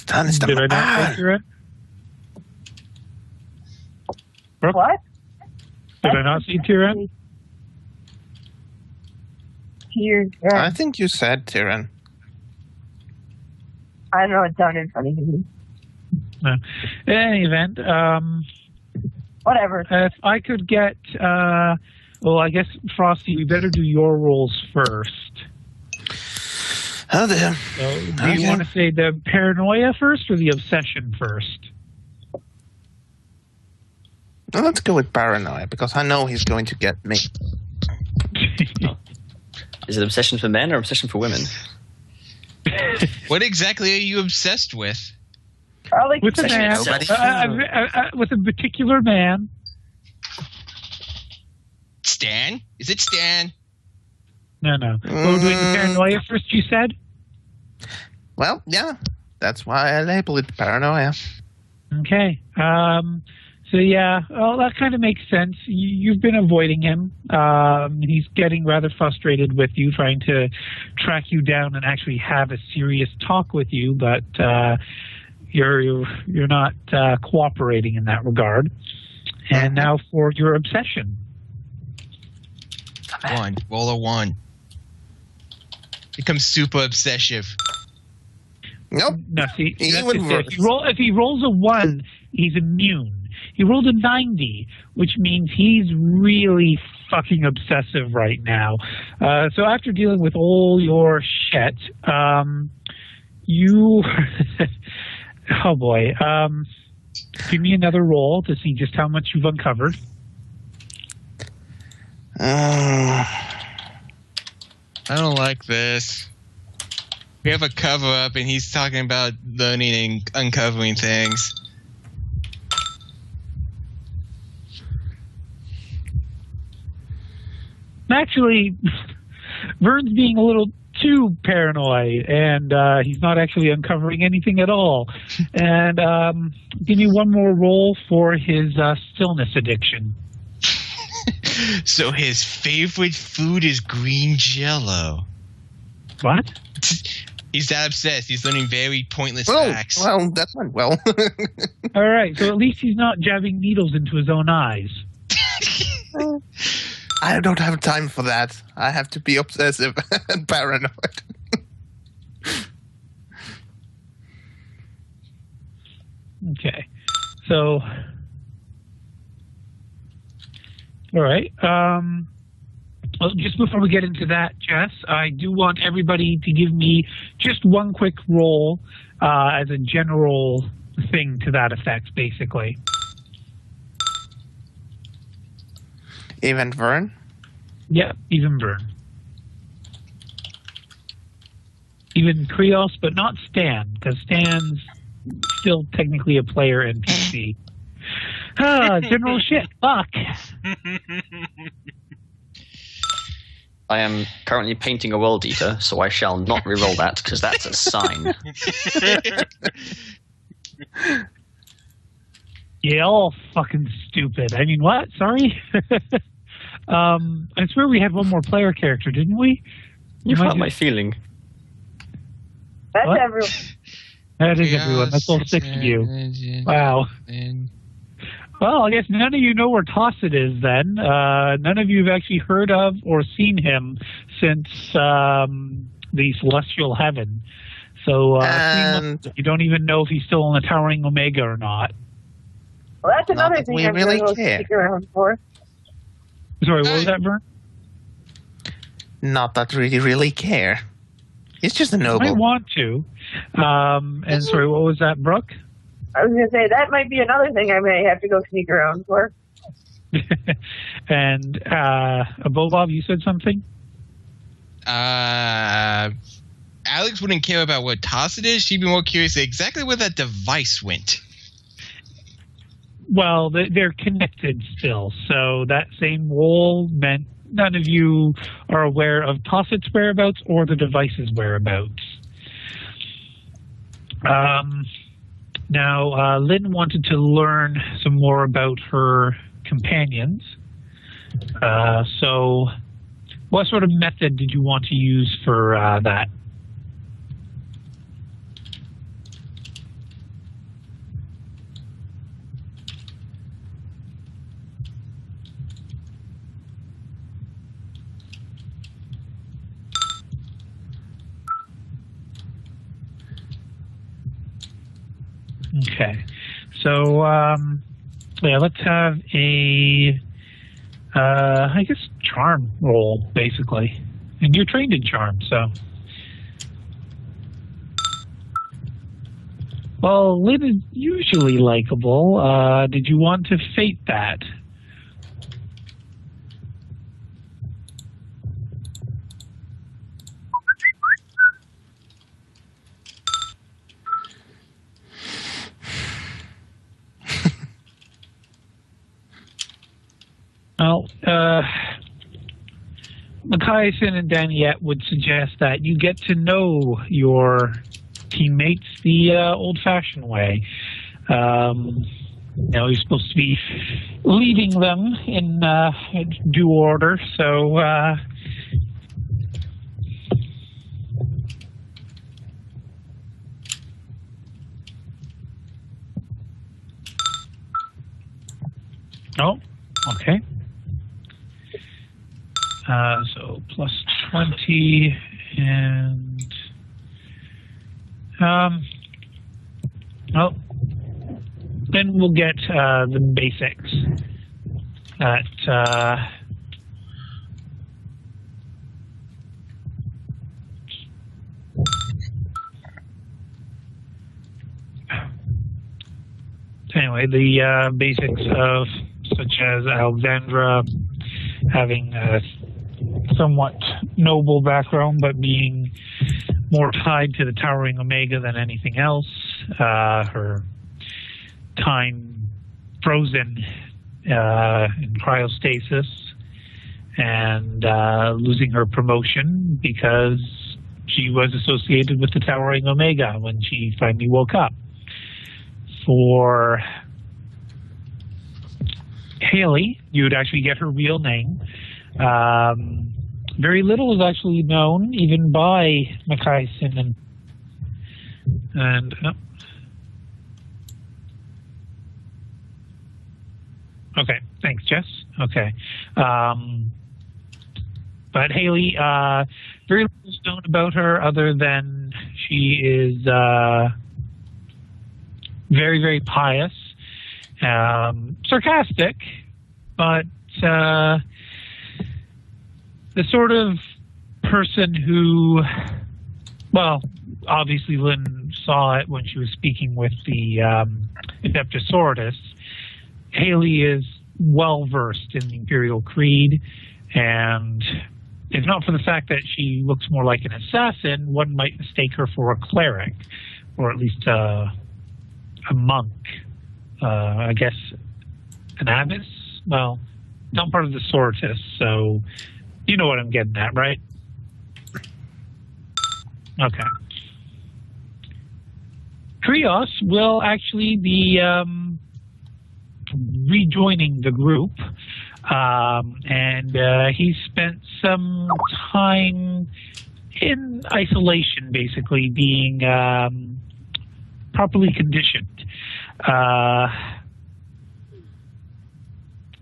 Stan is the Did I not man. say Tyrion? Brooke? What? Did I not see Tyrion? I think you said Tyrion. I don't know, it sounded funny to me. No. In any event, Whatever. if I could get, well, I guess, Frosty, we better do your rolls first. Oh dear. So, do you want to say the paranoia first or the obsession first? Well, let's go with paranoia, because I know he's going to get me. Is it obsession for men or obsession for women? What exactly are you obsessed with? Probably With a man, with a particular man. Stan? Is it Stan? No. We're doing the paranoia first, you said? Well, yeah. That's why I label it paranoia. Okay. So, yeah, well, that kind of makes sense. You've been avoiding him. He's getting rather frustrated with you, trying to track you down and actually have a serious talk with you, but you're not cooperating in that regard. And now for your obsession. One. Roll a 1. Become super obsessive. Nope. No, see, Even that's it. If he rolls a 1, he's immune. He rolled a 90, which means he's really fucking obsessive right now. So after dealing with all your shit, you... oh boy. Give me another roll to see just how much you've uncovered. I don't like this. We have a cover-up, and he's talking about learning and uncovering things. Actually, Vern's being a little too paranoid, and he's not actually uncovering anything at all. And give me one more roll for his stillness addiction. So his favorite food is green Jell-O. What? He's that obsessed. He's learning very pointless Oh, facts. well, that went well. All right, so at least he's not jabbing needles into his own eyes. I don't have time for that. I have to be obsessive and paranoid. Okay. So, all right. Well, just before we get into that, Jess, I do want everybody to give me just one quick roll as a general thing to that effect, basically. Even Vern? Yeah, even Vern. Even Krios, but not Stan, because Stan's still technically a player NPC. General shit. Fuck. I am currently painting a world eater, so I shall not reroll that because that's a sign. Yeah, all fucking stupid. I mean, what? Sorry? I swear we had one more player character, didn't we? You hurt my feeling. That's What? everyone. That is everyone. That's all 6 of you. Wow. Well, I guess none of you know where Tosset is then. None of you have actually heard of or seen him since the Celestial Heaven. So you don't even know if he's still in the Towering Omega or not. Well, that's Not another that thing we I'm really going to care. stick around for. Sorry, what was that, Vern? Not that we really care. He's just a I noble. want to. And sorry, what was that, Brooke? I was going to say, that might be another thing I may have to go sneak around for. And Bobob, you said something? Alex wouldn't care about what Tosset is. She'd be more curious exactly where that device went. Well, they're connected still, so that same roll meant none of you are aware of Tosset's whereabouts or the device's whereabouts. Now, Lynn wanted to learn some more about her companions. So what sort of method did you want to use for that? Okay. So, yeah, let's have a, I guess, charm roll, basically. And you're trained in charm, so. Well, Lynn is usually likable. Did you want to fate that? Well, Matthiasen and Daniette would suggest that you get to know your teammates the old-fashioned way. You're supposed to be leading them in due order, so oh, okay. So plus 20 and well, then we'll get the basics. Anyway, the basics of such as Alexandra having a somewhat noble background, but being more tied to the Towering Omega than anything else. Her time frozen in cryostasis, and losing her promotion because she was associated with the Towering Omega when she finally woke up. For Haley, you would actually get her real name. Very little is actually known, even by Matthiasen and okay, thanks, Jess. Okay, but Haley, very little is known about her other than she is very, very pious, sarcastic, but the sort of person who, well, obviously Lynn saw it when she was speaking with the Adeptus Sororitas. Haley is well-versed in the Imperial Creed, and if not for the fact that she looks more like an assassin, one might mistake her for a cleric, or at least a monk. I guess an abbess? Well, not part of the Sororitas, so you know what I'm getting at, right? Okay. Krios will actually be rejoining the group, and he spent some time in isolation, basically being properly conditioned.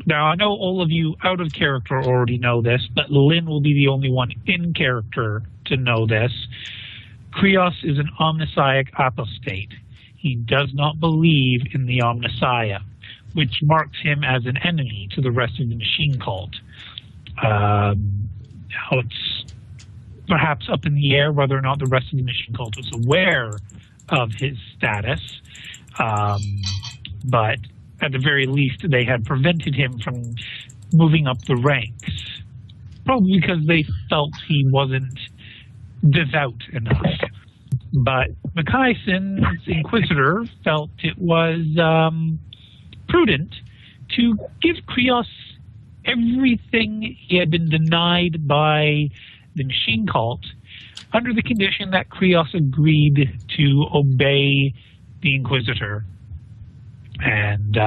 Now, I know all of you out of character already know this, but Lynn will be the only one in character to know this. Krios is an omnisciac apostate. He does not believe in the Omnissiah, which marks him as an enemy to the rest of the machine cult. Now, it's perhaps up in the air whether or not the rest of the machine cult was aware of his status, but at the very least, they had prevented him from moving up the ranks, probably because they felt he wasn't devout enough. But Matthiasen's Inquisitor felt it was prudent to give Krios everything he had been denied by the machine cult, under the condition that Krios agreed to obey the Inquisitor. And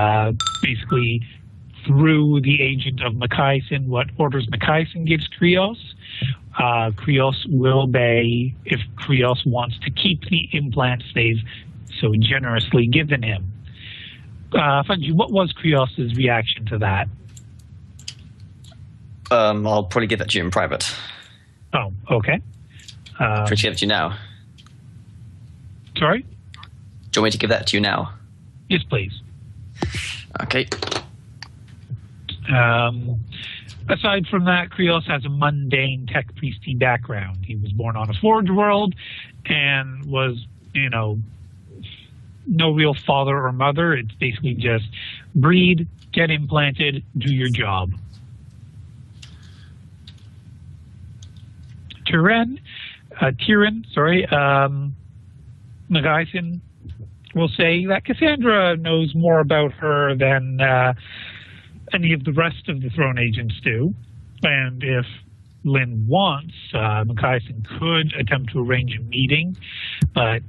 basically, through the agent of Matthiasen, what orders Matthiasen gives Krios, Krios will obey if Krios wants to keep the implants they've so generously given him. Fungi, what was Krios' reaction to that? I'll probably give that to you in private. Oh, okay. Should I give it to you now? Sorry? Do you want me to give that to you now? Yes, please. Okay. Aside from that, Krios has a mundane tech priesty background. He was born on a forge world and was, no real father or mother. It's basically just breed, get implanted, do your job. Tyrion, Magaisen will say that Cassandra knows more about her than any of the rest of the throne agents do. And if Lynn wants, Magaisen could attempt to arrange a meeting, but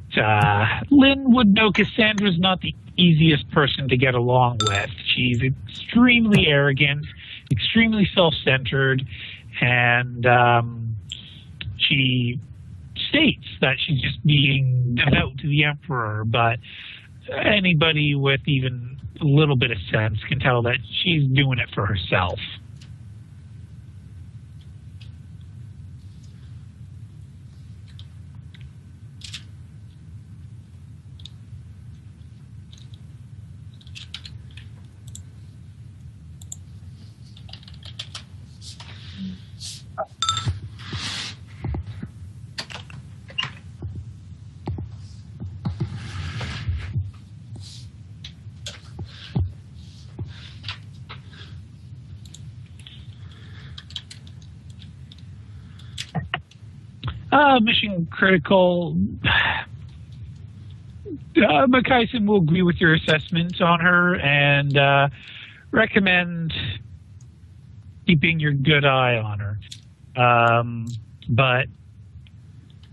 Lynn would know Cassandra's not the easiest person to get along with. She's extremely arrogant, extremely self-centered, and she states that she's just being devout to the Emperor, but anybody with even a little bit of sense can tell that she's doing it for herself. Mission critical. Magaisen will agree with your assessment on her and recommend keeping your good eye on her. But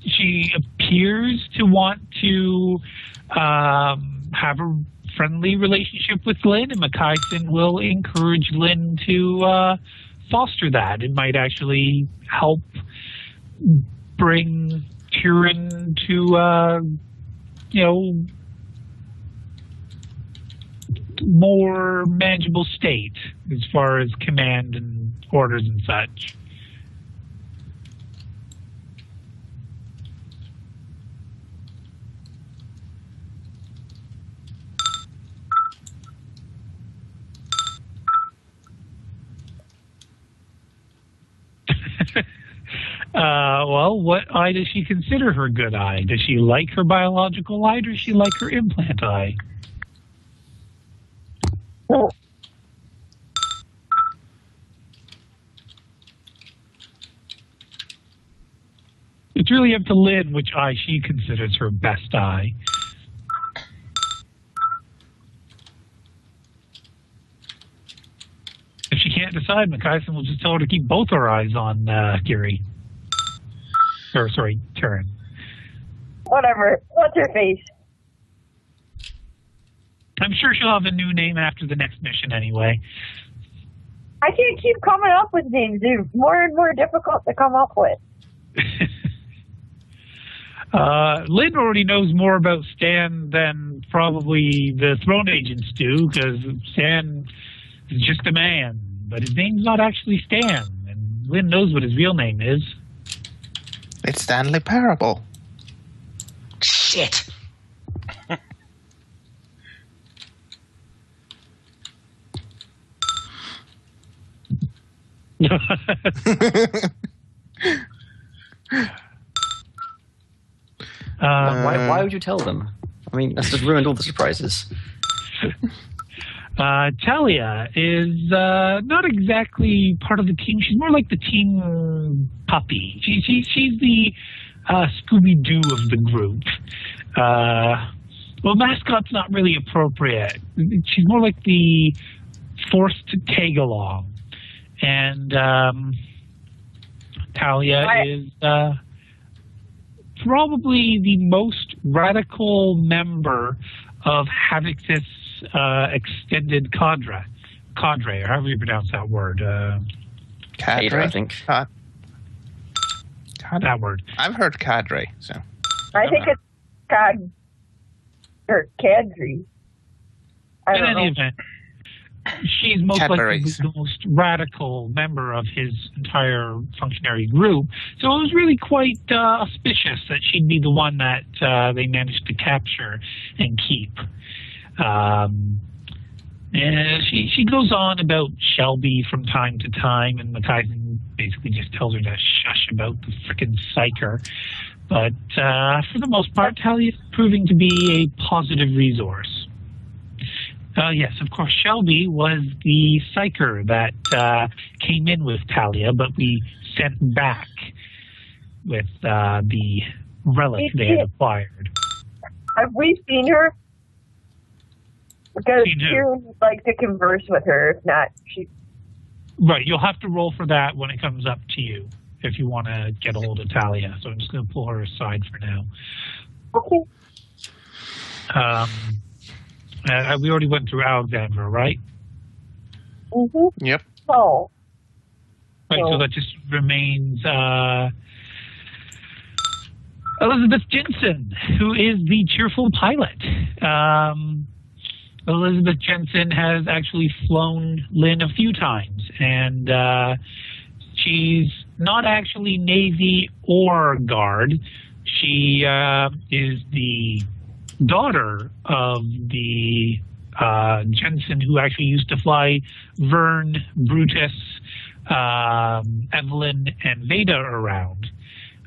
she appears to want to have a friendly relationship with Lynn, and Magaisen will encourage Lynn to foster that. It might actually help bring Tyrion to, more manageable state as far as command and orders and such. Well, what eye does she consider her good eye? Does she like her biological eye, or does she like her implant eye? Oh. It's really up to Lynn which eye she considers her best eye. If she can't decide, Magaisen will just tell her to keep both her eyes on Kiri. Tyrion. Whatever. What's her face? I'm sure she'll have a new name after the next mission anyway. I can't keep coming up with names. They're more and more difficult to come up with. Lynn already knows more about Stan than probably the throne agents do, because Stan is just a man, but his name's not actually Stan, and Lynn knows what his real name is. It's Stanley Parable. Shit. Why would you tell them? I mean, that's just ruined all the surprises. Talia is not exactly part of the team. She's more like the team puppy. She's the Scooby-Doo of the group. Well, mascot's not really appropriate. She's more like the forced to tag along. And Talia is probably the most radical member of Havix's extended cadre, or however you pronounce that word. Cadre, I think. That word. I've heard cadre, so. I think it's Cadre. In any event, she's most likely the most radical member of his entire functionary group. So it was really quite auspicious that she'd be the one that they managed to capture and keep. And she goes on about Shelby from time to time, and Mathisen basically just tells her to shush about the frickin' psycher. But for the most part, Talia is proving to be a positive resource. Yes, of course, Shelby was the psycher that came in with Talia, but we sent back with the relic they had acquired. Have we seen her? Because she would like to converse with her. If not, she... Right, you'll have to roll for that when it comes up to you, if you want to get a hold of Talia. So I'm just going to pull her aside for now. Okay. We already went through Alexandra, right? Mm-hmm. Yep. Oh. Right, so that just remains Elizabeth Jensen, who is the cheerful pilot. Elizabeth Jensen has actually flown Lynn a few times, and she's not actually Navy or Guard. She is the daughter of the Jensen who actually used to fly Vern, Brutus, Evelyn, and Veda around.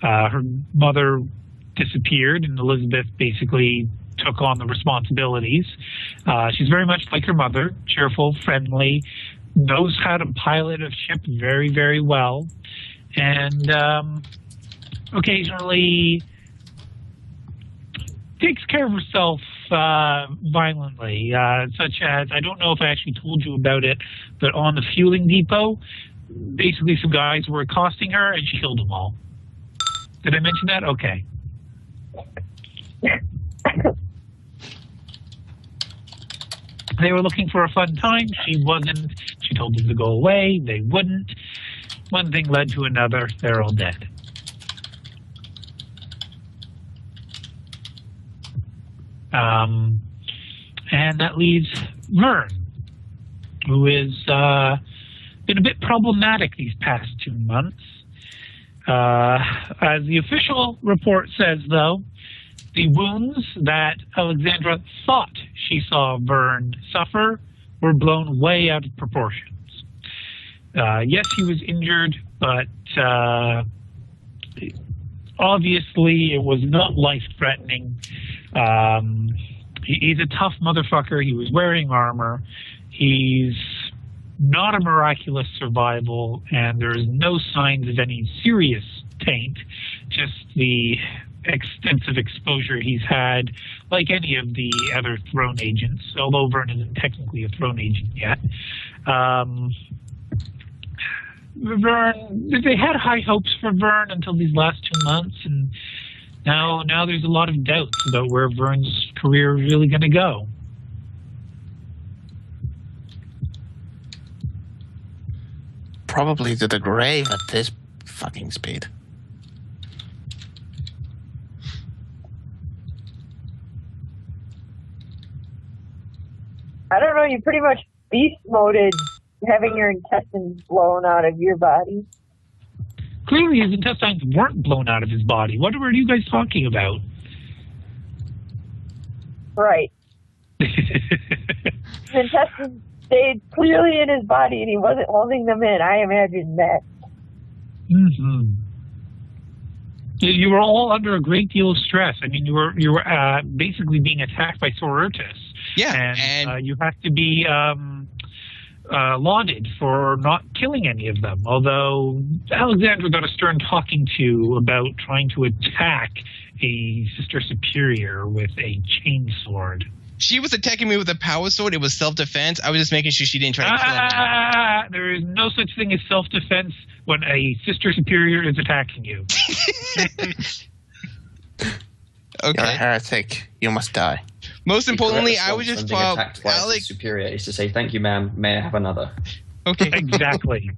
Her mother disappeared, and Elizabeth basically took on the responsibilities. She's very much like her mother, cheerful, friendly, knows how to pilot a ship very, very well, and occasionally takes care of herself violently, such as, I don't know if I actually told you about it, but on the fueling depot, basically some guys were accosting her and she killed them all. Did I mention that? Okay. They were looking for a fun time. She wasn't. She told them to go away. They wouldn't. One thing led to another. They're all dead. And that leaves Vern, who has been a bit problematic these past 2 months. As the official report says, though, the wounds that Alexandra thought she saw Vern suffer were blown way out of proportions. Yes, he was injured, but obviously it was not life-threatening. He's a tough motherfucker. He was wearing armor. He's not a miraculous survival, and there's no signs of any serious taint, just the extensive exposure he's had, like any of the other Throne agents, although Vern isn't technically a Throne agent yet. Vern, they had high hopes for Vern until these last 2 months, and now there's a lot of doubts about where Vern's career is really going to go. Probably to the grave at this fucking speed. I don't know, you pretty much beast-moded having your intestines blown out of your body. Clearly his intestines weren't blown out of his body. What are you guys talking about? Right. His intestines stayed clearly in his body and he wasn't holding them in. I imagine that. Mm-hmm. You were all under a great deal of stress. I mean, you were basically being attacked by Sororitas. Yeah, and you have to be lauded for not killing any of them. Although Alexandra got a stern talking to about trying to attack a sister superior with a chainsword. She was attacking me with a power sword. It was self-defense. I was just making sure she didn't try to kill me. There is no such thing as self-defense when a sister superior is attacking you. Okay. You're a heretic. You must die. Most importantly, I was just attacked by Alex superior is to say, "Thank you, ma'am. May I have another?" Okay. Exactly.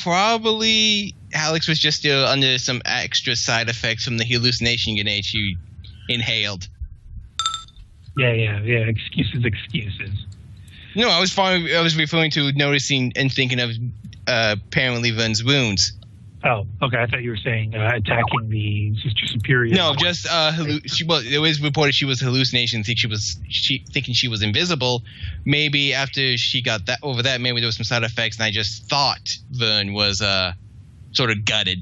Probably Alex was just still under some extra side effects from the hallucination grenade she inhaled. Yeah. Excuses. No, I was referring to noticing and thinking of apparently Vern's wounds. Oh, okay. I thought you were saying attacking the Sister Superior. No, just it was reported she was hallucination. Thinking she was invisible. Maybe after she got that over that, maybe there was some side effects, and I just thought Vern was sort of gutted.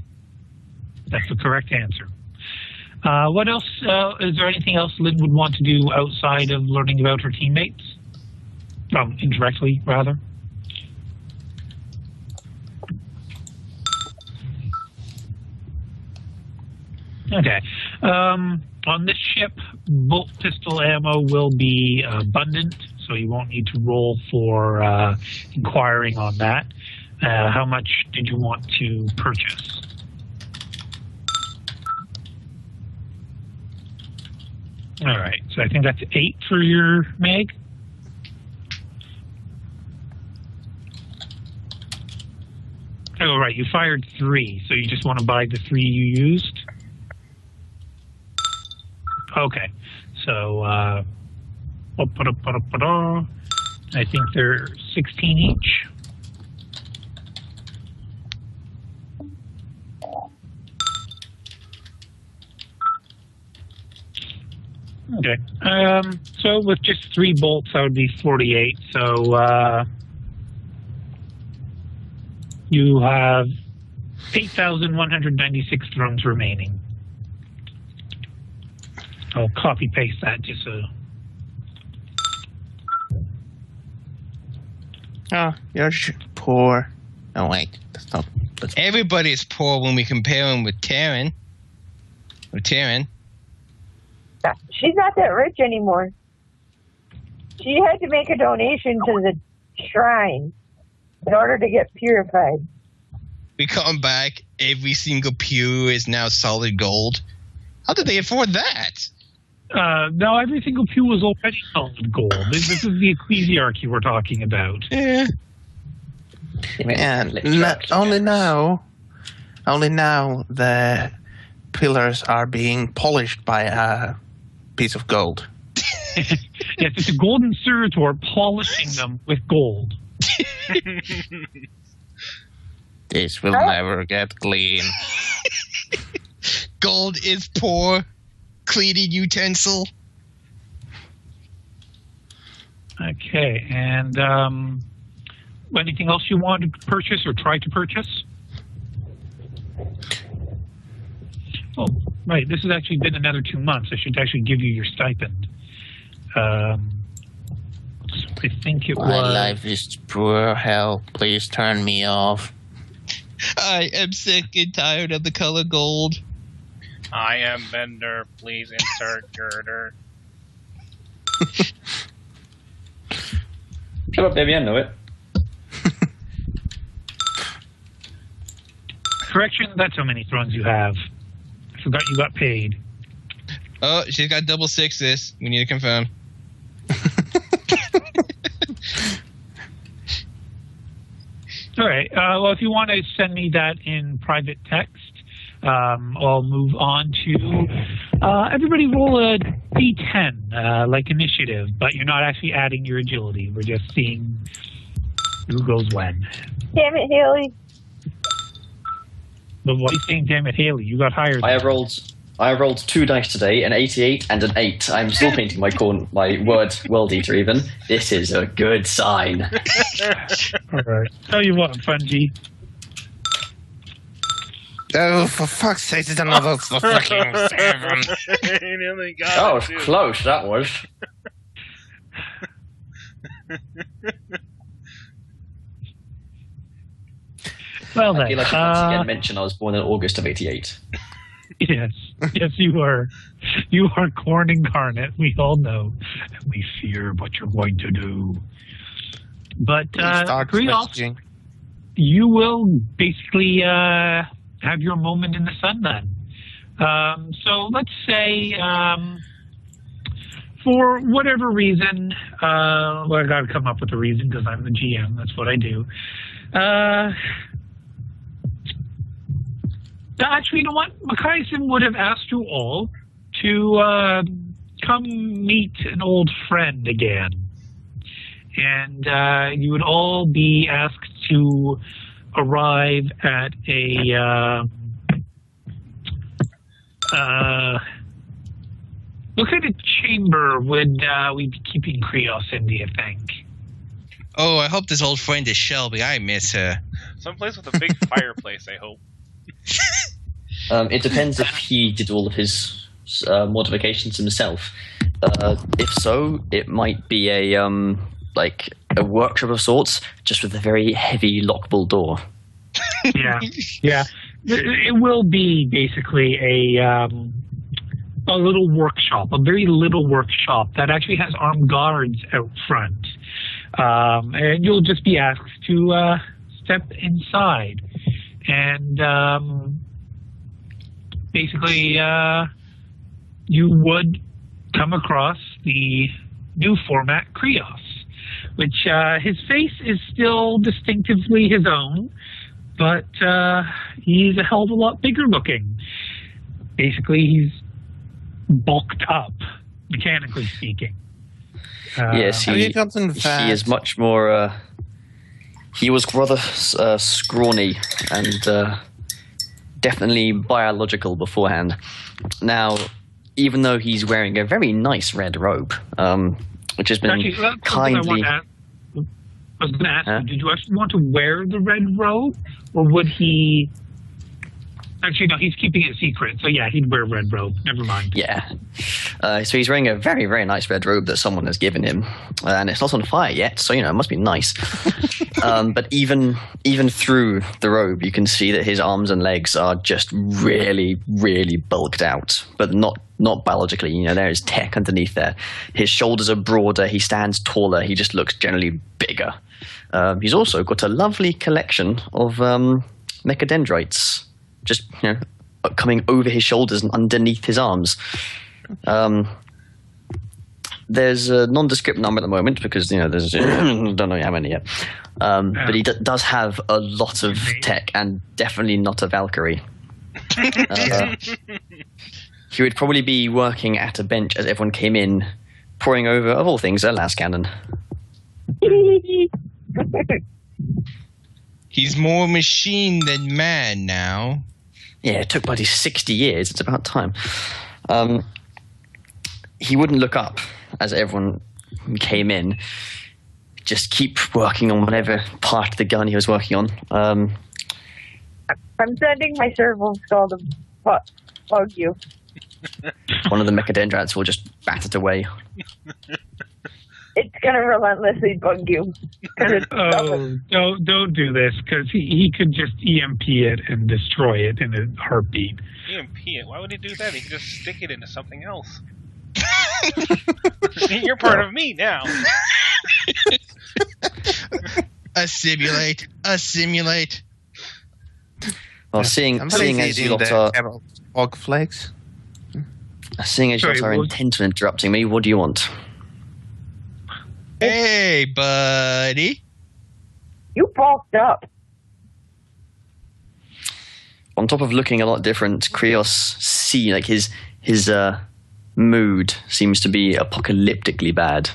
That's the correct answer. What else? Is there anything else Lynn would want to do outside of learning about her teammates? Indirectly, rather. Okay. On this ship, bolt pistol ammo will be abundant, so you won't need to roll for inquiring on that. How much did you want to purchase? All right, so I think that's 8 for your mag. Oh, right, you fired 3, so you just want to buy the 3 you used? Okay, so I think they're 16 each. Okay, so with just 3 bolts, that would be 48. So you have 8,196 thrones remaining. I'll copy paste that just so. Oh, you're poor. Oh wait, that's not. Everybody is poor when we compare him with Taryn. She's not that rich anymore. She had to make a donation to the shrine in order to get purified. We come back, every single pew is now solid gold. How did they afford that? No, every single pew was already solid gold. This is the ecclesiarchy we're talking about. Yeah. And only now the pillars are being polished by a piece of gold. Yes, it's a golden servitor polishing them with gold. This will never get clean. Gold is poor. Cleaning utensil. Okay, and anything else you want to purchase or try to purchase? Oh, right. This has actually been another 2 months. I should actually give you your stipend. So I think it was. My life is poor. Hell, please turn me off. I am sick and tired of the color gold. I am Bender. Please insert girder. Shut up, baby. I know it. Correction, that's how many thrones you have. I forgot you got paid. Oh, she's got double sixes. We need to confirm. All right. Well, if you want to send me that in private text, I'll move on to everybody roll a D10, like initiative, but you're not actually adding your agility. We're just seeing who goes when. Damn it, Haley. But what are you saying, damn it, Haley? You got higher. I have rolled 2 dice today, an 88 and an 8. I'm still painting my world eater even. This is a good sign. All right. Tell you what, Fungi. Oh, for fuck's sake, it's another fucking 7. He nearly got Oh, it, it was too. close, that was. Well I then, feel like I once again mention I was born in August of 88. yes, you are. You are corn incarnate. We all know, and we fear what you're going to do. But Start Grios, messaging. you will basically have your moment in the sun then. So let's say, for whatever reason, well, I got to come up with a reason because I'm the GM. That's what I do. Actually, you know what? Makaisim would have asked you all to come meet an old friend again. And you would all be asked to arrive at what kind of chamber would we be keeping Krios in, do you think? Oh, I hope this old friend is Shelby. I miss her. Someplace with a big fireplace, I hope. It depends if he did all of his modifications himself. If so, it might be a workshop of sorts, just with a very heavy lockable door. Yeah. It will be basically a little workshop, a very little workshop that actually has armed guards out front. And you'll just be asked to step inside. And basically, you would come across the new format Krios, which his face is still distinctively his own, but he's a hell of a lot bigger looking. Basically, he's bulked up, mechanically speaking. Yes, he is much more. He was rather scrawny and definitely biological beforehand. Now, even though he's wearing a very nice red robe, which has been kindly. I was going to ask, did you actually want to wear the red robe, or would he? Actually, no, he's keeping it secret. So yeah, he'd wear a red robe. Never mind. Yeah. So he's wearing a very, very nice red robe that someone has given him, and it's not on fire yet. So it must be nice. But even through the robe, you can see that his arms and legs are just really, really bulked out, but not biologically. There is tech underneath there. His shoulders are broader. He stands taller. He just looks generally bigger. He's also got a lovely collection of mechadendrites, just coming over his shoulders and underneath his arms. There's a nondescript number at the moment because there's don't know how many yet. But he does have a lot of tech and definitely not a Valkyrie. He would probably be working at a bench as everyone came in, poring over, of all things, a las cannon. He's more machine than man now. Yeah, it took bloody 60 years. It's about time. He wouldn't look up as everyone came in. Just keep working on whatever part of the gun he was working on. I'm sending my serval skull to bug you. One of the mechadendrites will just bat it away. It's gonna relentlessly bug you. Oh, don't do this, because he could just EMP it and destroy it in a heartbeat. EMP it? Why would he do that? He could just stick it into something else. You're part of me now. Assimilate. Well, seeing as you lot are hog flakes. Seeing as you lot are intent on interrupting me, what do you want? Hey, buddy. You bulked up. On top of looking a lot different, Krios his mood seems to be apocalyptically bad.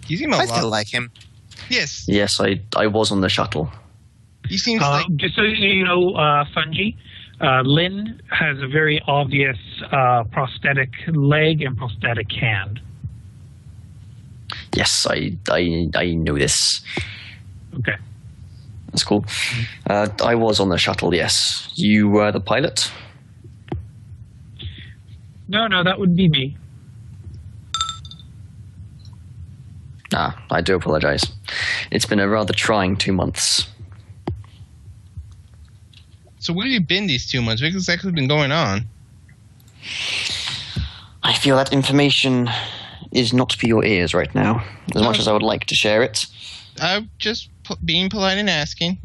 You seem I still like him. Yes. Yes, I was on the shuttle. He seems like... Just so you know, Fungi, Lynn has a very obvious prosthetic leg and prosthetic hand. Yes, I know this. Okay. That's cool. I was on the shuttle, yes. You were the pilot? No, that would be me. I do apologize. It's been a rather trying 2 months. So where have you been these 2 months? What's exactly been going on? I feel that information is not for your ears right now, as much as I would like to share it. I'm just being polite and asking,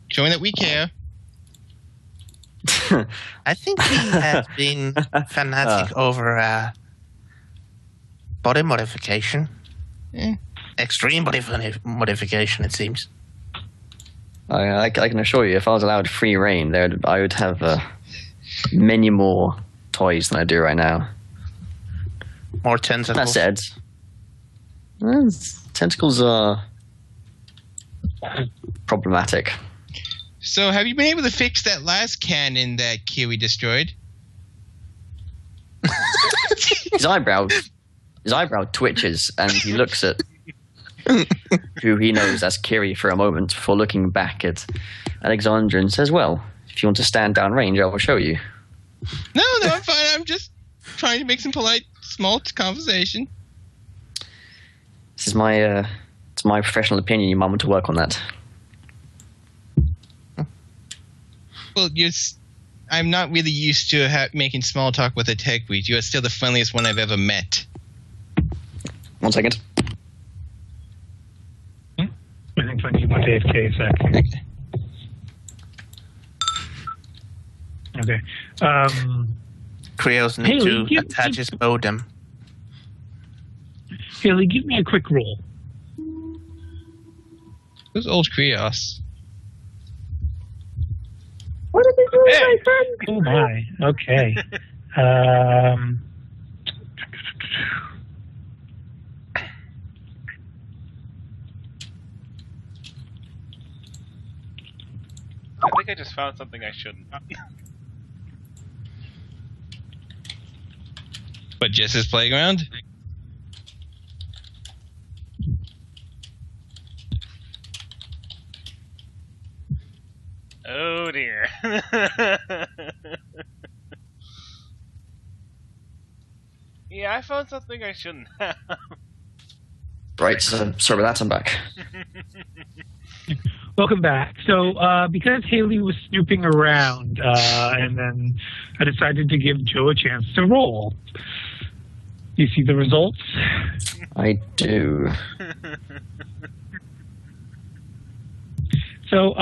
showing that we care. I think he has been fanatic over body modification. Extreme body modification, it seems. I can assure you, if I was allowed free reign, I would have many more toys than I do right now. More tentacles. That said, tentacles are problematic. So, have you been able to fix that last cannon that Kiwi destroyed? His eyebrow twitches, and he looks at who he knows as Kiri for a moment before looking back at Alexandra and says, well, if you want to stand downrange, I will show you. No, I'm fine. I'm just trying to make some polite, small conversation. This is my professional opinion. You might want to work on that. Well, I'm not really used to making small talk with a tech breed. You are still the friendliest one I've ever met. 1 second. I think I need my AFK a sec. Okay. Krios need Haley, to attach his modem. Haley, give me a quick roll. Who's old Krios? What are they doing, my friend? Oh my. Okay. I think I just found something I shouldn't. But just his playground? Oh dear. Yeah, I found something I shouldn't have. Right, so sorry about that, I'm back. Welcome back. So, because Haley was snooping around, and then I decided to give Joe a chance to roll. You see the results? I do. So,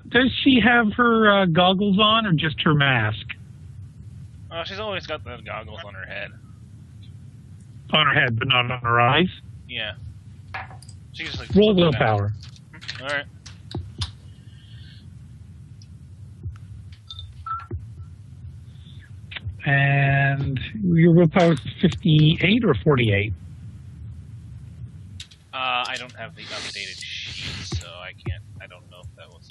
does she have her goggles on or just her mask? Oh, she's always got the goggles on her head. On her head, but not on her eyes? Yeah. She just like Roll willpower. Alright. And your willpower is 58 or 48? I don't have the updated sheet, so I don't know if that was...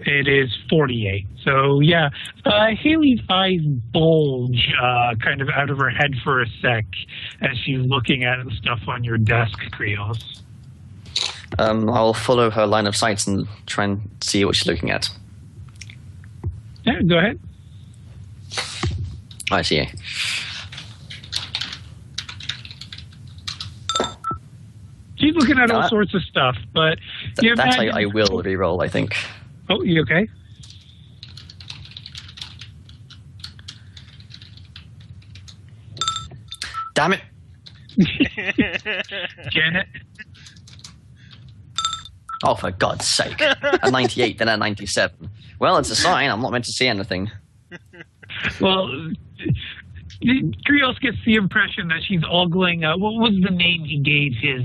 It is 48. So, yeah, Haley's eyes bulge kind of out of her head for a sec as she's looking at the stuff on your desk, Krios. I'll follow her line of sight and try and see what she's looking at. Yeah, go ahead. I see. She's looking at all sorts of stuff, but... That's how I will re-roll, I think. Oh, you okay? Damn it! Janet? Oh, for God's sake. A 98, then a 97. Well, it's a sign. I'm not meant to see anything. Well, Krios gets the impression that she's ogling... what was the name he gave his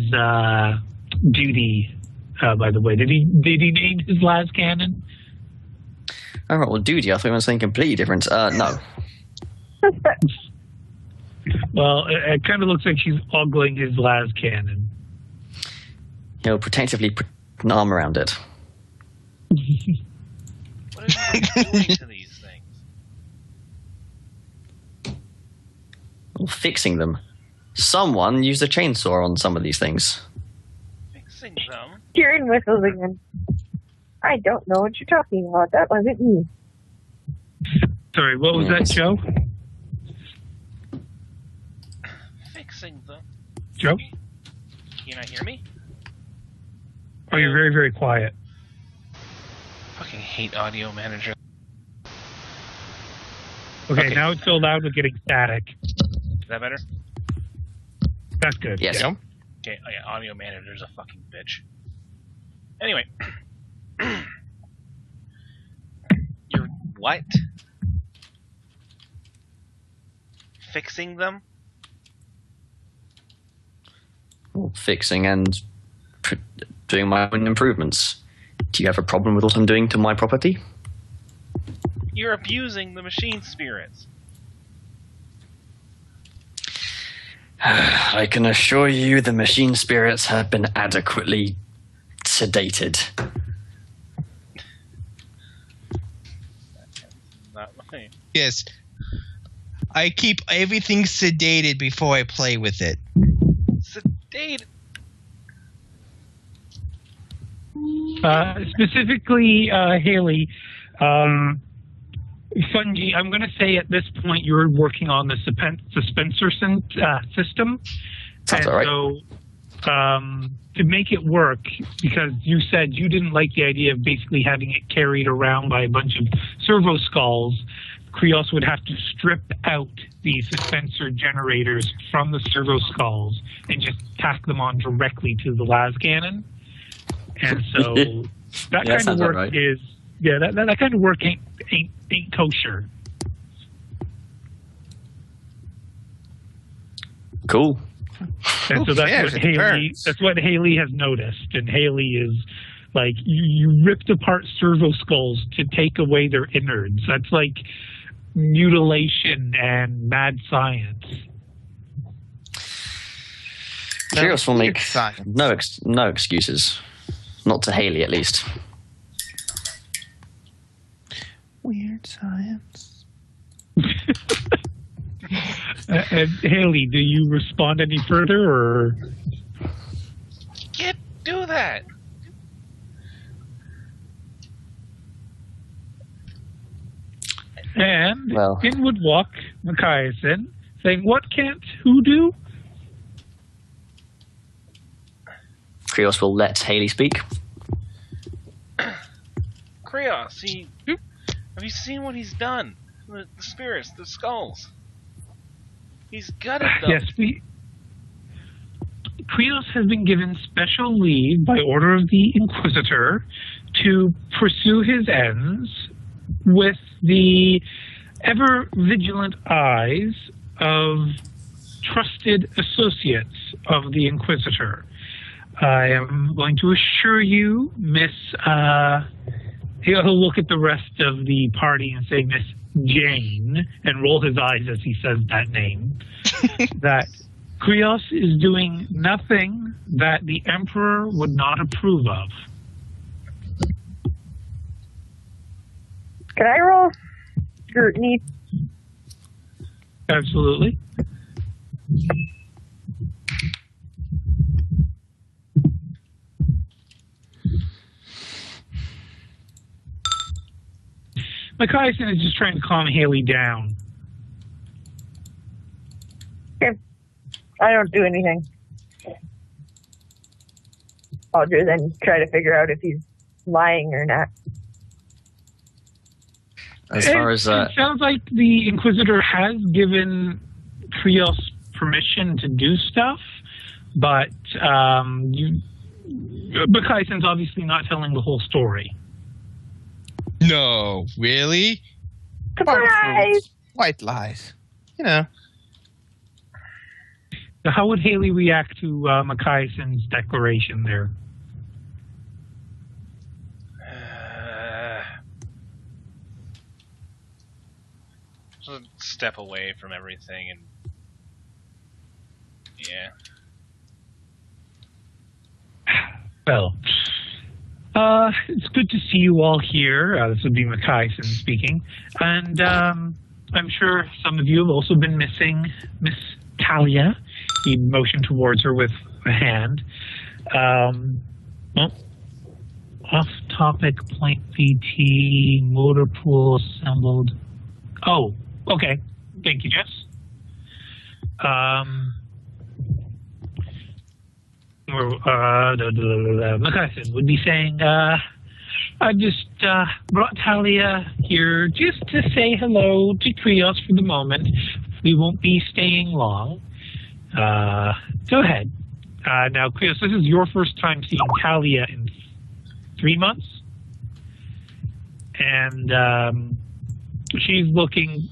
duty, by the way? Did he name his las cannon? Oh, well, duty. I thought it was something completely different. No. Well, it kind of looks like she's ogling his las cannon. He'll protectively put an arm around it. What are you doing to these things? Well, fixing them. Someone used a chainsaw on some of these things. Fixing them? Steering whistles again. I don't know what you're talking about. That wasn't me. Sorry, what was that, Joe? Fixing them? Joe? Can you not hear me? Oh, you're very, very quiet. Fucking hate audio manager. Okay, now it's so loud we're getting static. Is that better? That's good. Yes. Yeah. Okay, oh yeah, audio manager's a fucking bitch. Anyway. You're what? Fixing them? Well, fixing and doing my own improvements. Do you have a problem with what I'm doing to my property? You're abusing the machine spirits. I can assure you the machine spirits have been adequately sedated. Not my. Yes. I keep everything sedated before I play with it. Sedated. Specifically, Haley, Fungi, I'm going to say at this point you're working on the suspensor system. Sounds all right. So to make it work, because you said you didn't like the idea of basically having it carried around by a bunch of servo skulls, Krios would have to strip out the suspensor generators from the servo skulls and just tack them on directly to the las cannon. And so that kind of work right. is, that kind of work ain't kosher. Cool. And so that's what Haley has noticed. And Haley is like, you ripped apart servo skulls to take away their innards. That's like mutilation and mad science. Krios will make no excuses. Not to Haley, at least. Weird science. And Haley, do you respond any further, or? Can't do that. And in would walk Machiasen, saying, "What can't who do?" Krios will let Haley speak. Krios, have you seen what he's done? The spirits, the skulls. He's gutted them. Yes, Krios has been given special leave by order of the Inquisitor to pursue his ends with the ever-vigilant eyes of trusted associates of the Inquisitor. I am going to assure you, Miss, he'll look at the rest of the party and say, Miss Jane, and roll his eyes as he says that name, that Krios is doing nothing that the Emperor would not approve of. Can I roll scrutiny? Absolutely. Machiasen is just trying to calm Haley down. Okay. I don't do anything. I'll just then try to figure out if he's lying or not. As far as it sounds like the Inquisitor has given Krios permission to do stuff, but Machiesen's obviously not telling the whole story. No, really? Surprise! White lies. You know. So how would Haley react to Machiesen's declaration there? Step away from everything and yeah. Well, it's good to see you all here. This would be Machiesen speaking. And I'm sure some of you have also been missing Miss Talia. He motioned towards her with a hand. Well, off-topic point VT, motor pool assembled. Oh, okay. Thank you, Jess. Machiesen would be saying, I just brought Talia here just to say hello to Krios for the moment. We won't be staying long. Go ahead. Now, Krios, this is your first time seeing Talia in 3 months. And she's looking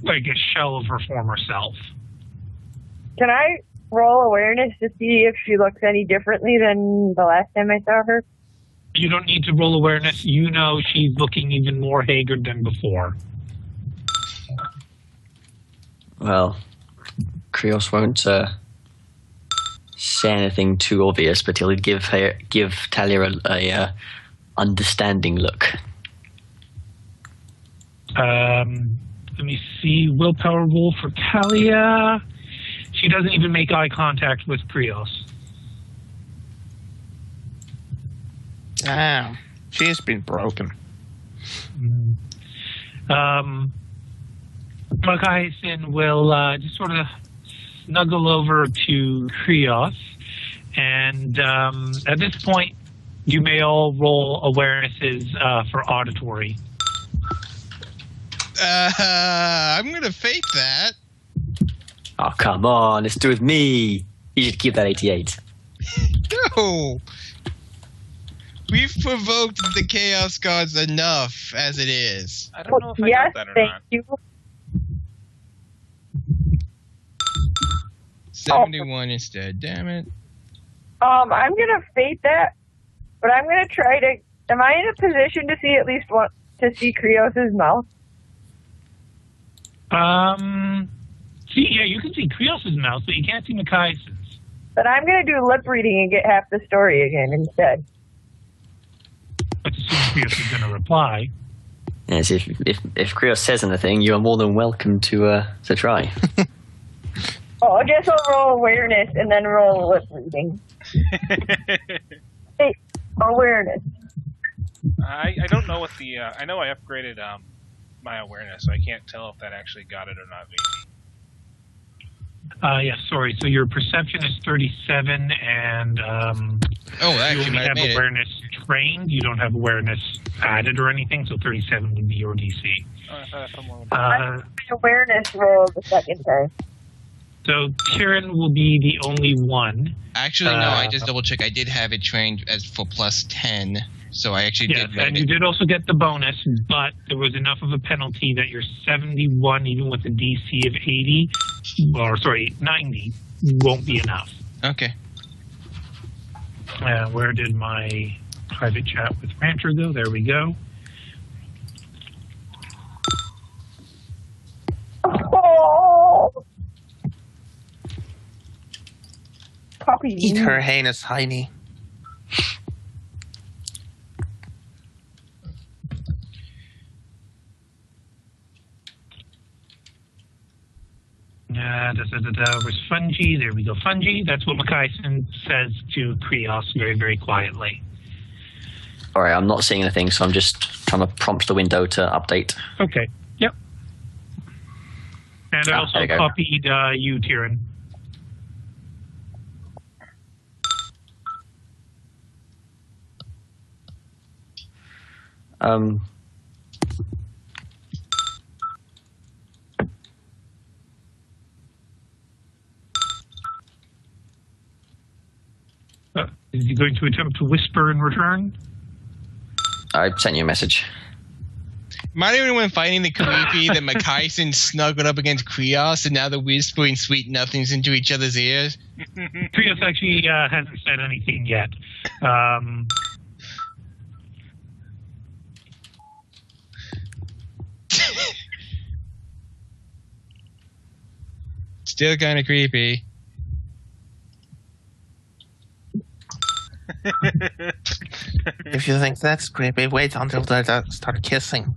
like a shell of her former self. Can I roll awareness to see if she looks any differently than the last time I saw her? You don't need to roll awareness. You know she's looking even more haggard than before. Well, Krios won't say anything too obvious, but he'll give Talia a understanding look. Let me see. Willpower roll for Talia. She doesn't even make eye contact with Krios. Damn. She's been broken. Makaisin will just sort of snuggle over to Krios, and at this point, you may all roll awarenesses for auditory. I'm gonna fake that. Oh, come on, let's do it with me. You should keep that 88. No. We've provoked the Chaos Gods enough as it is. I don't know if I Yes, got that or thank not. you. 71 instead, damn it. I'm gonna fate that, but I'm gonna try to. Am I in a position to see at least one to see Krios' mouth? See, yeah, you can see Krios' mouth, but you can't see Makaisen's. But I'm gonna do lip reading and get half the story again instead. Let's assume Krios is going to reply. Yes, if Krios says anything, you are more than welcome to try. Oh, I guess I'll roll awareness and then roll lip reading. Hey, awareness. I don't know what the I know I upgraded my awareness, so I can't tell if that actually got it or not. Maybe. Yeah, sorry. So your perception is 37, and Oh, you actually, only might have have made it. awareness trained. You don't have awareness added or anything, so 37 would be your DC. Oh, I thought I put more. My awareness roll the second time. So Kieran will be the only one. Actually, no, I just double checked. I did have it trained as for plus 10, so I actually Yes, did and you it. did also get the bonus, but there was enough of a penalty that your 71, even with a DC of 80, or sorry, 90, won't be enough. Okay. Where did my private chat with Rancher go? There we go. Oh! Puppy. Eat her heinous hiney. Where's Fungi? There we go, Fungi. That's what Makaisen says to Krios very, very quietly. All right, I'm not seeing anything, so I'm just trying to prompt the window to update. Okay, yep. And I there also you go. copied you, Tyrion. Is he going to attempt to whisper in return? I sent you a message. Might even when fighting the creepy that Makaisen snuggled up against Krios, and now they're whispering sweet nothings into each other's ears. Krios actually hasn't said anything yet. Still kind of creepy. If you think that's creepy, wait until they start kissing.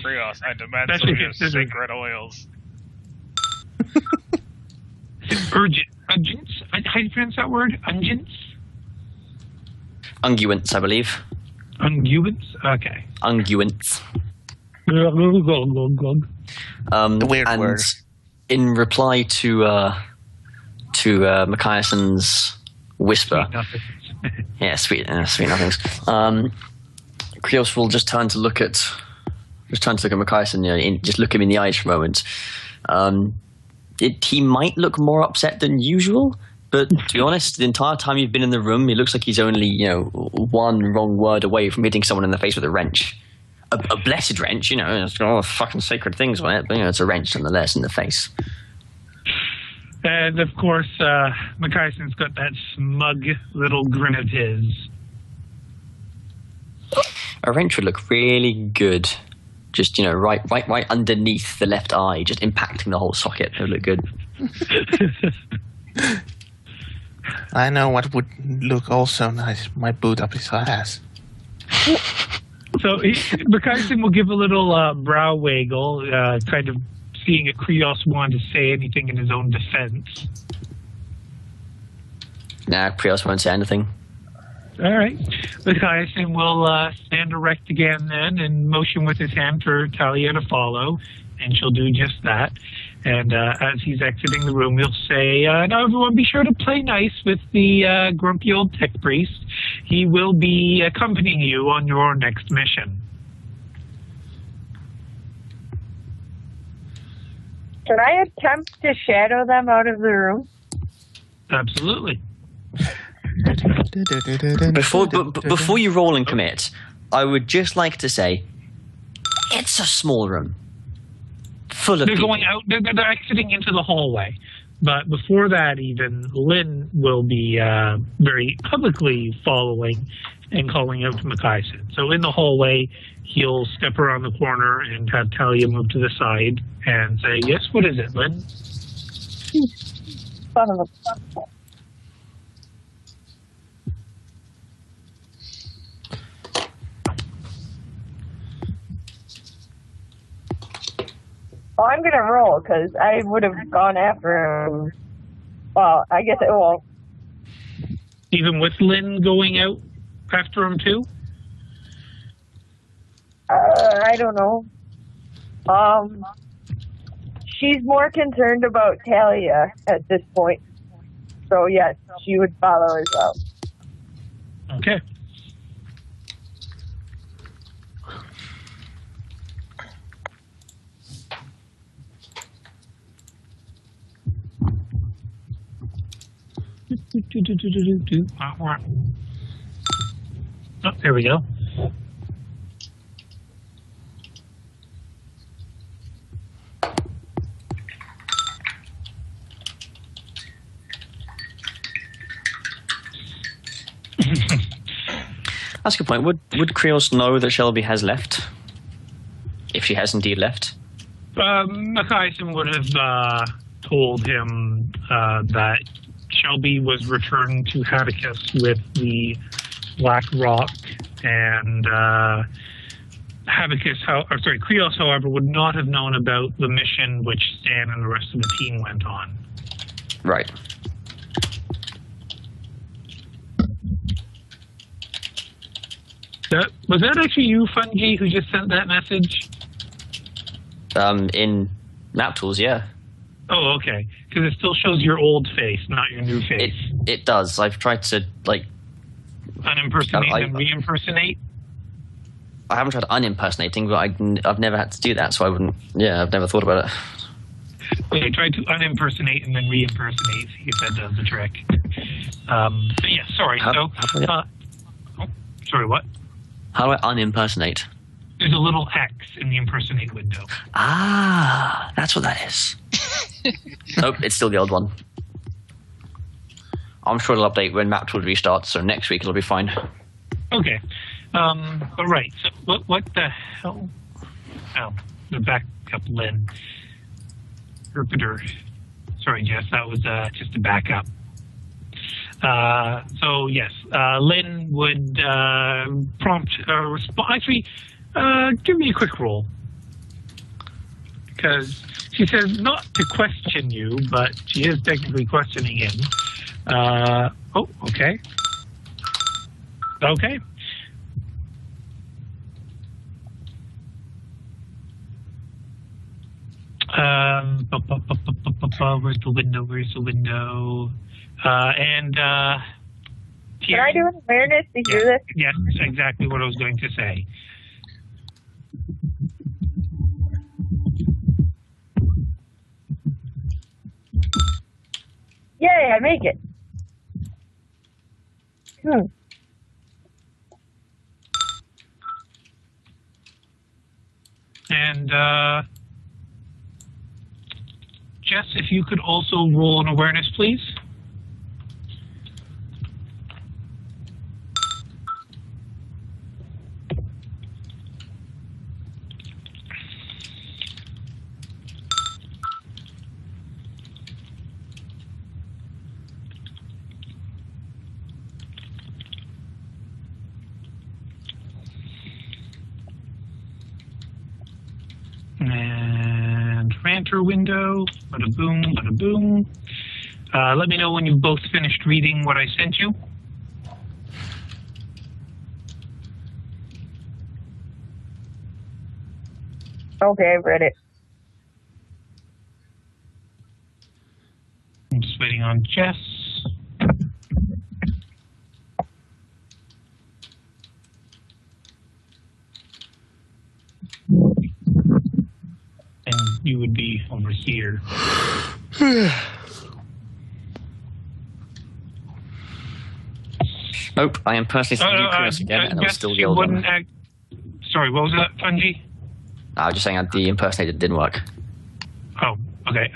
Krios, I demand That's some of okay, your that's okay. sacred oils. Unguents? How do you pronounce that word? Unguents? Unguents, I believe. Unguents? Okay. Unguents. The weird and word. in reply to Makaisen's whisper, yeah, sweet nothings. Krios will just turn to look at Makaisen, just look him in the eyes for a moment. He might look more upset than usual, but to be honest, the entire time you've been in the room, it looks like he's only one wrong word away from hitting someone in the face with a wrench. A blessed wrench, it's got all the fucking sacred things on it, but it's a wrench nonetheless in the face. And of course, Makaisen's got that smug little grin of his. A wrench would look really good. Just, right underneath the left eye, just impacting the whole socket. It would look good. I know what would look also nice. My boot up his ass. So Makaisen will give a little brow waggle, kind of seeing if Krios wanted to say anything in his own defense. Nah, Krios won't say anything. All right. Makaisen will stand erect again then and motion with his hand for Talia to follow, and she'll do just that. And as he's exiting the room, he'll say, now everyone be sure to play nice with the grumpy old tech priest. He will be accompanying you on your next mission. Can I attempt to shadow them out of the room? Absolutely. Before you roll and commit, I would just like to say, it's a small room. Full of They're people. going out, they're exiting into the hallway. But before that even, Lynn will be very publicly following and calling out to Makaisen. So in the hallway, he'll step around the corner and have Talia move to the side and say, yes, what is it, Lynn? Son of a... Oh, I'm going to roll because I would have gone after him. Well, I guess it won't. Even with Lynn going out after him too? I don't know. She's more concerned about Talia at this point. So, yes, she would follow as well. Okay. Oh, there we go. That's a good point. Would Krios know that Shelby has left? If she has indeed left? Makaisen would have told him that Shelby was returned to Atticus with the Black Rock, and Krios, however, would not have known about the mission which Stan and the rest of the team went on. Right. Was that actually you, Fungi, who just sent that message? In Map Tools, yeah. Oh, okay. Because it still shows your old face, not your new face. It does. I've tried to, Unimpersonate and re-impersonate? I haven't tried unimpersonating, but I've never had to do that, so I wouldn't... Yeah, I've never thought about it. Okay, try to unimpersonate and then re-impersonate, see if that does the trick. But yeah, sorry. Sorry, what? How do I unimpersonate? There's a little X in the impersonate window. Ah, that's what that is. Nope, it's still the old one. I'm sure it'll update when Map Tool restarts, so next week it'll be fine. Okay. All right. So what the hell? Oh, the backup Lynn. Herpeter. Sorry, Jess. That was just a backup. So yes, Lynn would prompt respond. Actually, give me a quick roll, because she says not to question you, but she is technically questioning him. Oh, okay. Okay. Where's the window? Where's the window? And Can I do an awareness to hear this? Yes, exactly what I was going to say. Yay, I make it. And Jess, if you could also roll an awareness, please. And ranter window. Bada boom, bada boom. Let me know when you've both finished reading what I sent you. Okay, I've read it. I'm just waiting on Jess. And you would be over here. Nope, I am personally sending you Curious again, and I'm still guilded. Sorry, what was that, Fungi? I was just saying the impersonator didn't work. Oh, okay.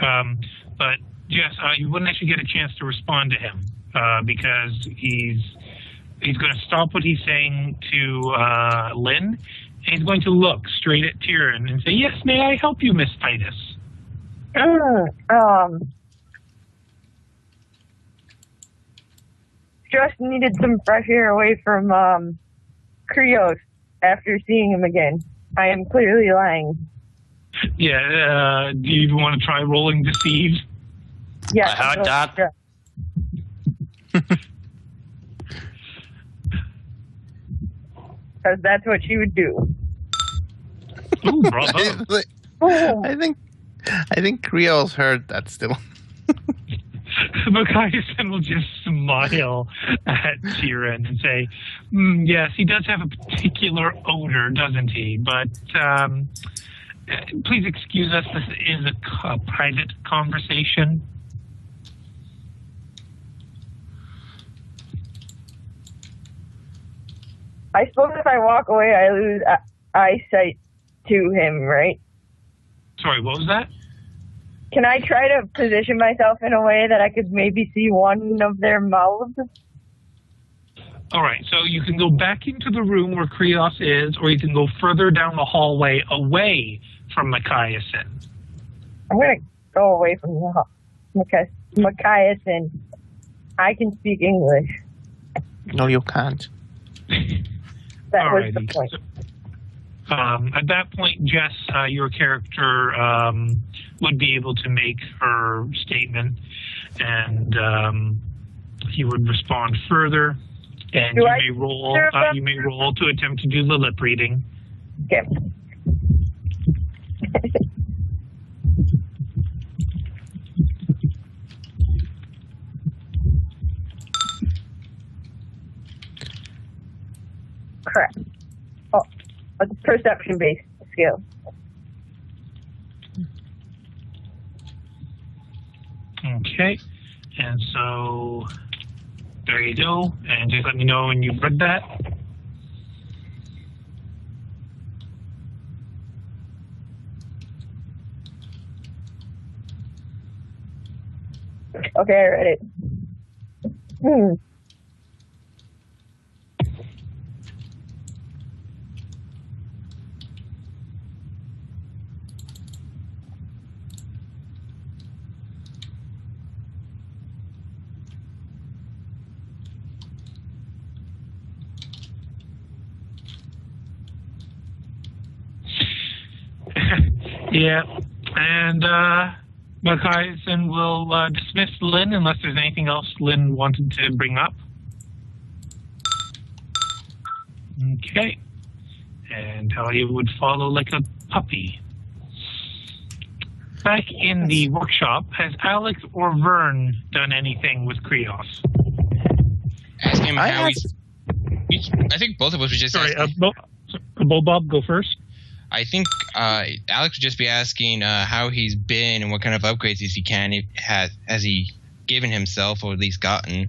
But Jess, you wouldn't actually get a chance to respond to him because he's going to stop what he's saying to Lynn, and he's going to look straight at Tyrion and say, "Yes, may I help you, Miss Titus?" Just needed some fresh air away from Krios after seeing him again. I am clearly lying. Yeah, do you want to try rolling deceive? Yeah, I heard that. Because that's what she would do. Ooh, bravo. I think Creole's heard that still. Machiasen will just smile at Tyrion and say, yes, he does have a particular odor, doesn't he? But please excuse us, this is a private conversation. I suppose if I walk away, I lose eyesight to him, right? Sorry, what was that? Can I try to position myself in a way that I could maybe see one of their mouths? All right, so you can go back into the room where Krios is, or you can go further down the hallway away from Machiasen. I'm going to go away from Machiasen. I can speak English. No, you can't. That was the point. So, at that point, Jess, your character would be able to make her statement, and he would respond further. And you may roll to attempt to do the lip reading. Okay. Correct. Oh, a perception-based skill. Okay, and so there you go. And just let me know when you've read that. Okay, I read it. Yeah, and Machiasen will dismiss Lynn unless there's anything else Lynn wanted to bring up. Okay, and Talia would follow like a puppy. Back in the workshop, has Alex or Vern done anything with Krios? Ask him how I think both of us were just asking. Bob, go first. I think Alex would just be asking how he's been and what kind of upgrades has he given himself, or at least gotten,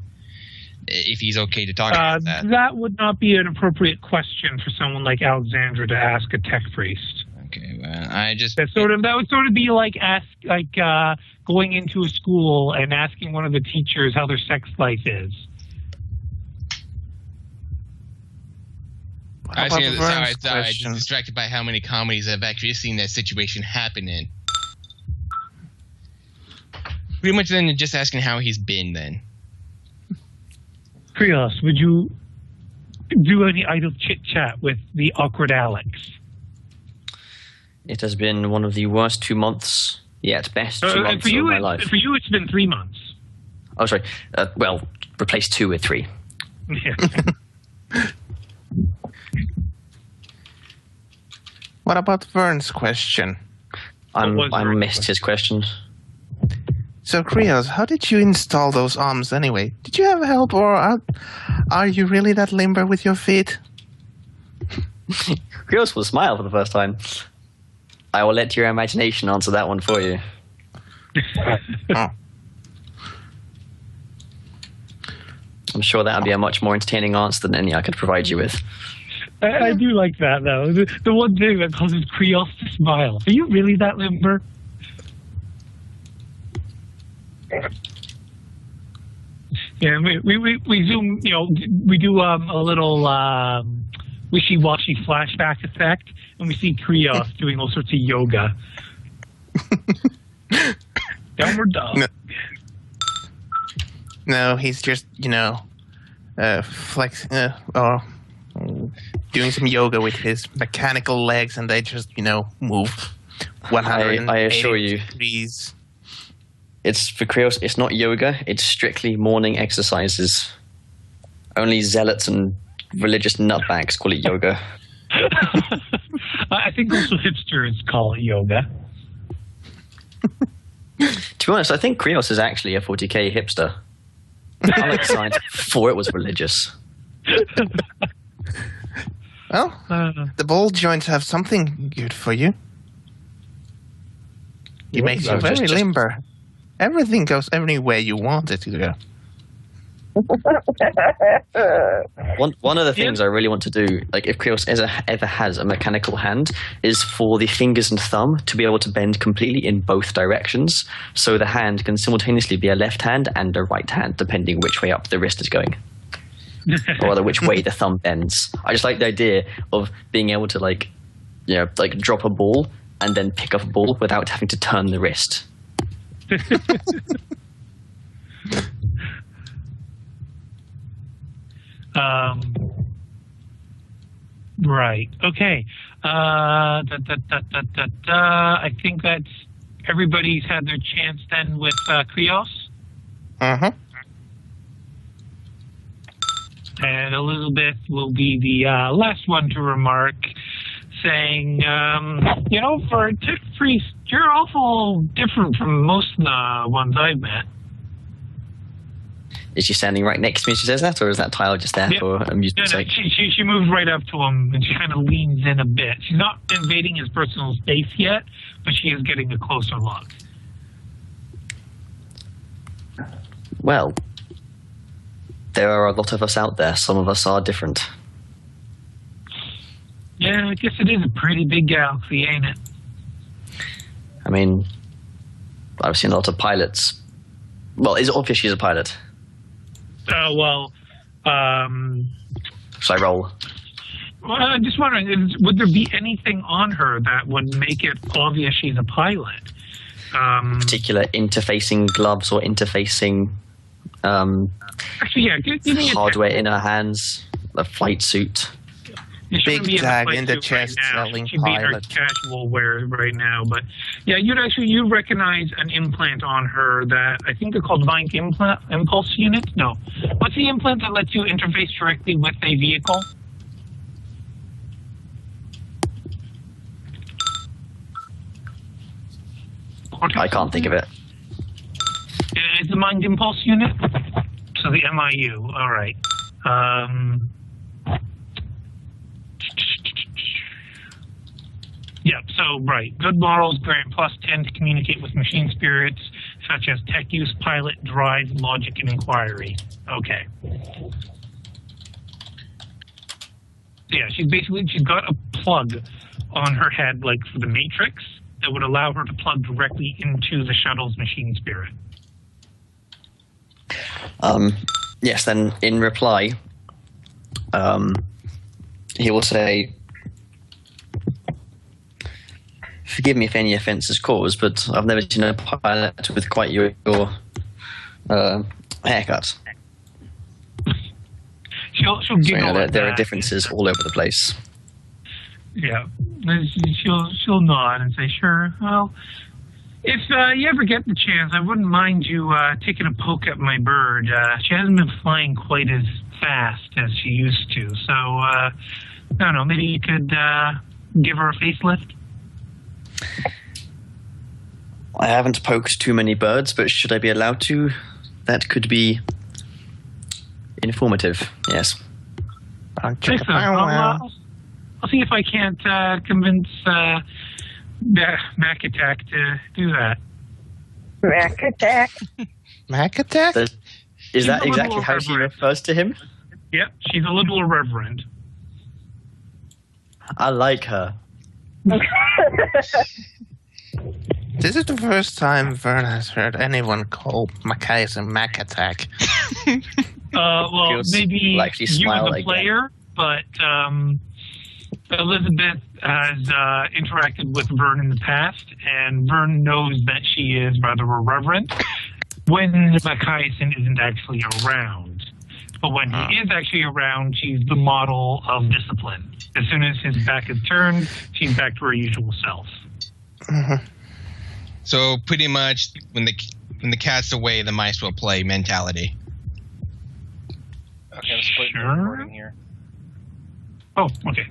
if he's okay to talk about that. That would not be an appropriate question for someone like Alexandra to ask a tech priest. Okay, well, that would sort of be like going into a school and asking one of the teachers how their sex life is. I was distracted by how many comedies I've actually seen that situation happen in. Pretty much then just asking how he's been then. Krios, would you do any idle chit-chat with the awkward Alex? It has been one of the worst 2 months, yet best 2 months of my life. For you, it's been 3 months. Oh, sorry. Well, replace 2 with 3. Yeah. What about Vern's question? I missed his question. So, Krios, how did you install those arms anyway? Did you have help, or are you really that limber with your feet? Krios will smile for the first time. I will let your imagination answer that one for you. Oh. I'm sure that would be a much more entertaining answer than any I could provide you with. I do like that, though. The one thing that causes Krios to smile. Are you really that limber? Yeah, we zoom, we do a little wishy-washy flashback effect, and we see Krios doing all sorts of yoga. Downward dog. No, he's just, or doing some yoga with his mechanical legs, and they just, move 180 I assure you. degrees. It's for Krios, it's not yoga, it's strictly morning exercises. Only zealots and religious nutbags call it yoga. I think also hipsters call it yoga. To be honest, I think Krios is actually a 40k hipster. I like science before it was religious. Well, the ball joints have something good for you. It makes you very limber. Everything goes anywhere you want it to go. One of the things I really want to do, like if Krios ever has a mechanical hand, is for the fingers and thumb to be able to bend completely in both directions, so the hand can simultaneously be a left hand and a right hand, depending which way up the wrist is going. Or rather, which way the thumb bends. I just like the idea of being able to like drop a ball and then pick up a ball without having to turn the wrist. Right. Okay. I think that's everybody's had their chance then with Krios. Uh-huh. And Elizabeth will be the last one to remark, saying, for a tick priest, you're awful different from most of the ones I've met. Is she standing right next to me as she says that, or is that tile just there for amusement's sake? She moves right up to him, and she kind of leans in a bit. She's not invading his personal space yet, but she is getting a closer look. Well, there are a lot of us out there. Some of us are different. Yeah, I guess it is a pretty big galaxy, ain't it? I mean, I've seen a lot of pilots. Well, it's obvious she's a pilot. Should I roll? Well, I'm just wondering, would there be anything on her that would make it obvious she's a pilot? Particular interfacing gloves or interfacing actually, yeah, give me hardware in her hands, a flight suit. Big tag in the chest selling She'd be in her casual wear right now, but yeah, you'd recognize an implant on her that I think they're called Divine Impulse Unit. No, what's the implant that lets you interface directly with a vehicle? I can't think of it. It's the Mind Impulse Unit, so the MIU. All right. Yeah, so, right. Good morals grant +10 to communicate with machine spirits, such as tech use, pilot, drive, logic, and inquiry. Okay. Yeah, she's got a plug on her head, like for the Matrix, that would allow her to plug directly into the shuttle's machine spirit. Yes, then in reply, he will say, forgive me if any offence is caused, but I've never seen a pilot with quite your haircut. She'll giggle at there are that. differences all over the place. Yeah. And she'll nod and say, sure. Well, if you ever get the chance, I wouldn't mind you taking a poke at my bird. She hasn't been flying quite as fast as she used to. So, I don't know, maybe you could give her a facelift? I haven't poked too many birds, but should I be allowed to? That could be informative, yes. Excellent. I'll see if I can't convince Mac Attack to do that. Mac Attack? Mac Attack? Is that exactly how she refers to him? Yep, she's a little irreverent. I like her. This is the first time Vern has heard anyone call Machias a Mac Attack. Well, Feels maybe like she you smiled as a like player, but Elizabeth has interacted with Vern in the past, and Vern knows that she is rather irreverent when Machiasen isn't actually around. But when he is actually around, she's the model of discipline. As soon as his back is turned, she's back to her usual self. Mm-hmm. So pretty much, when the cat's away, the mice will play mentality. Okay, let's put the recording here. Oh, okay.